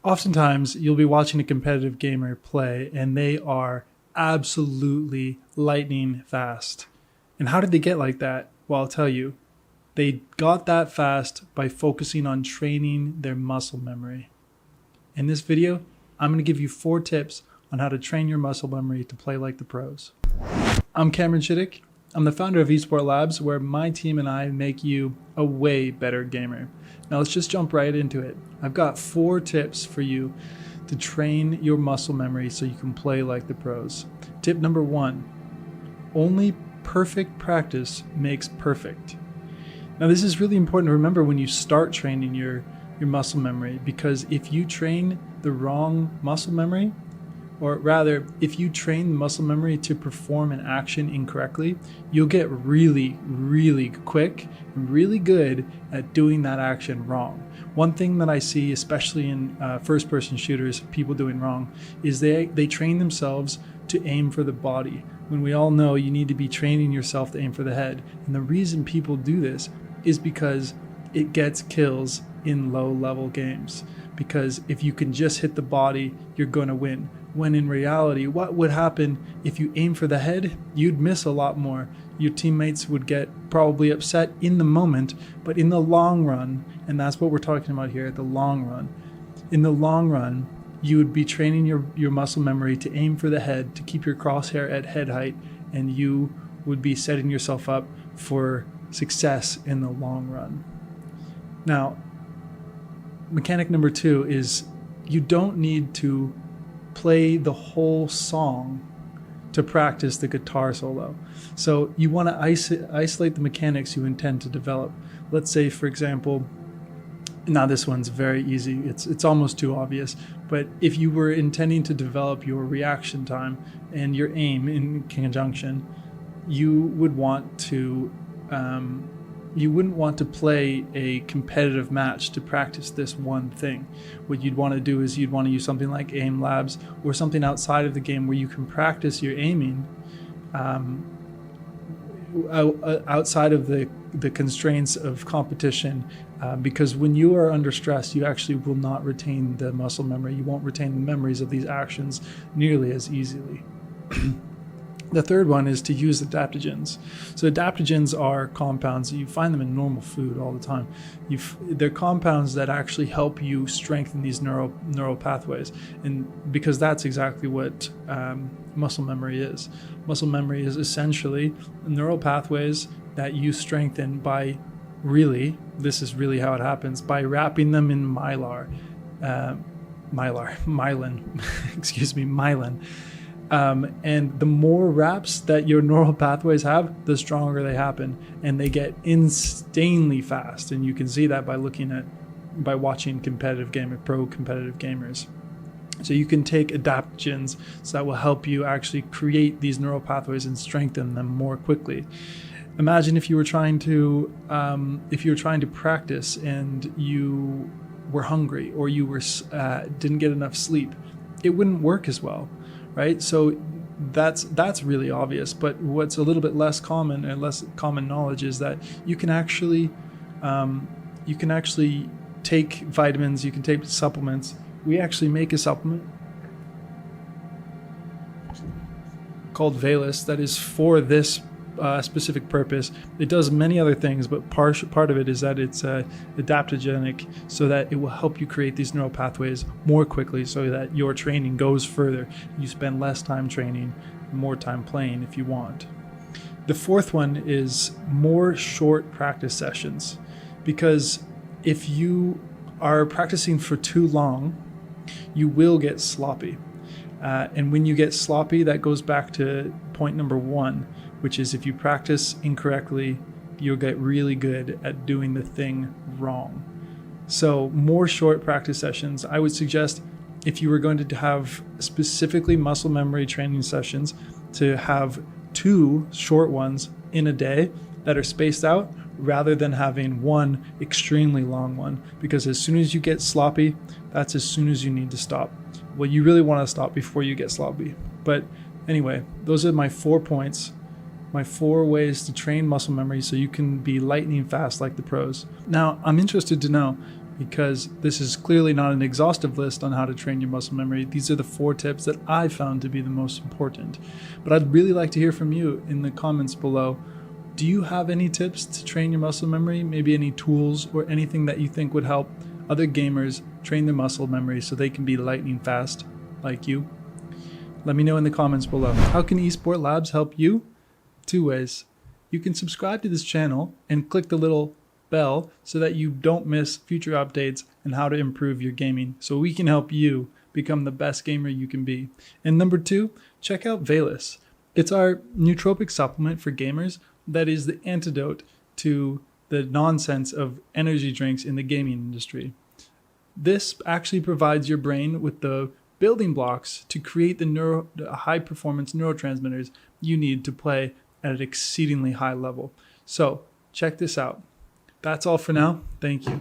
Oftentimes, you'll be watching a competitive gamer play and they are absolutely lightning fast. And how did they get like that? Well, I'll tell you. They got that fast by focusing on training their muscle memory. In this video, I'm going to give you 4 tips on how to train your muscle memory to play like the pros. I'm Cameron Chittick. I'm the founder of Esport Labs, where my team and I make you a way better gamer. Now let's just jump right into it. I've got 4 tips for you to train your muscle memory so you can play like the pros. Tip number 1, only perfect practice makes perfect. Now this is really important to remember when you start training your muscle memory, because if you train the wrong muscle memory, or rather, if you train the muscle memory to perform an action incorrectly, you'll get really, really quick and really good at doing that action wrong. One thing that I see, especially in first-person shooters, people doing wrong, is they train themselves to aim for the body, when we all know you need to be training yourself to aim for the head. And the reason people do this is because it gets kills in low-level games. Because if you can just hit the body, you're going to win. When in reality, what would happen if you aim for the head? You'd miss a lot more. Your teammates would get probably upset in the moment, but in the long run, and that's what we're talking about here, the long run. In the long run, you would be training your muscle memory to aim for the head, to keep your crosshair at head height, and you would be setting yourself up for success in the long run. Now, mechanic number 2 is you don't need to play the whole song to practice the guitar solo. So you want to isolate the mechanics you intend to develop. Let's say, for example, now this one's very easy. It's almost too obvious. But if you were intending to develop your reaction time and your aim in conjunction, you would want to you wouldn't want to play a competitive match to practice this one thing. What you'd want to do is you'd want to use something like Aim Labs or something outside of the game where you can practice your aiming outside of the constraints of competition, because when you are under stress, you actually will not retain the muscle memory. You won't retain the memories of these actions nearly as easily. The third one is to use adaptogens. So adaptogens are compounds. You find them in normal food all the time. They're compounds that actually help you strengthen these neural pathways, and because that's exactly what muscle memory is. Muscle memory is essentially neural pathways that you strengthen by this is really how it happens, by wrapping them in myelin, excuse me, myelin. And the more wraps that your neural pathways have, the stronger they happen, and they get insanely fast. And you can see that by watching pro competitive gamers. So you can take adaptogens so that will help you actually create these neural pathways and strengthen them more quickly. Imagine if you were trying to practice and you were hungry, or you were didn't get enough sleep. It wouldn't work as well. Right, so that's really obvious. But what's a little bit less common and less common knowledge is that you can actually take vitamins. You can take supplements. We actually make a supplement called VALIS that is for this specific purpose. It does many other things, but part of it is that it's adaptogenic, so that it will help you create these neural pathways more quickly, so that your training goes further. You spend less time training, more time playing if you want. The fourth one is more short practice sessions, because if you are practicing for too long, you will get sloppy. And when you get sloppy, that goes back to point number 1, which is if you practice incorrectly, you'll get really good at doing the thing wrong. So more short practice sessions. I would suggest, if you were going to have specifically muscle memory training sessions, to have 2 short ones in a day that are spaced out, rather than having one extremely long one, because as soon as you get sloppy, that's as soon as you need to stop. Well, you really want to stop before you get sloppy. But anyway, those are my 4 points. My 4 ways to train muscle memory so you can be lightning fast like the pros. Now, I'm interested to know, because this is clearly not an exhaustive list on how to train your muscle memory. These are the 4 tips that I found to be the most important. But I'd really like to hear from you in the comments below. Do you have any tips to train your muscle memory? Maybe any tools or anything that you think would help other gamers train their muscle memory so they can be lightning fast like you? Let me know in the comments below. How can Esport Labs help you? 2 ways. You can subscribe to this channel and click the little bell so that you don't miss future updates and how to improve your gaming, so we can help you become the best gamer you can be. And number 2, check out VALIS. It's our nootropic supplement for gamers that is the antidote to the nonsense of energy drinks in the gaming industry. This actually provides your brain with the building blocks to create the high performance neurotransmitters you need to play at an exceedingly high level. So check this out. That's all for now. Thank you.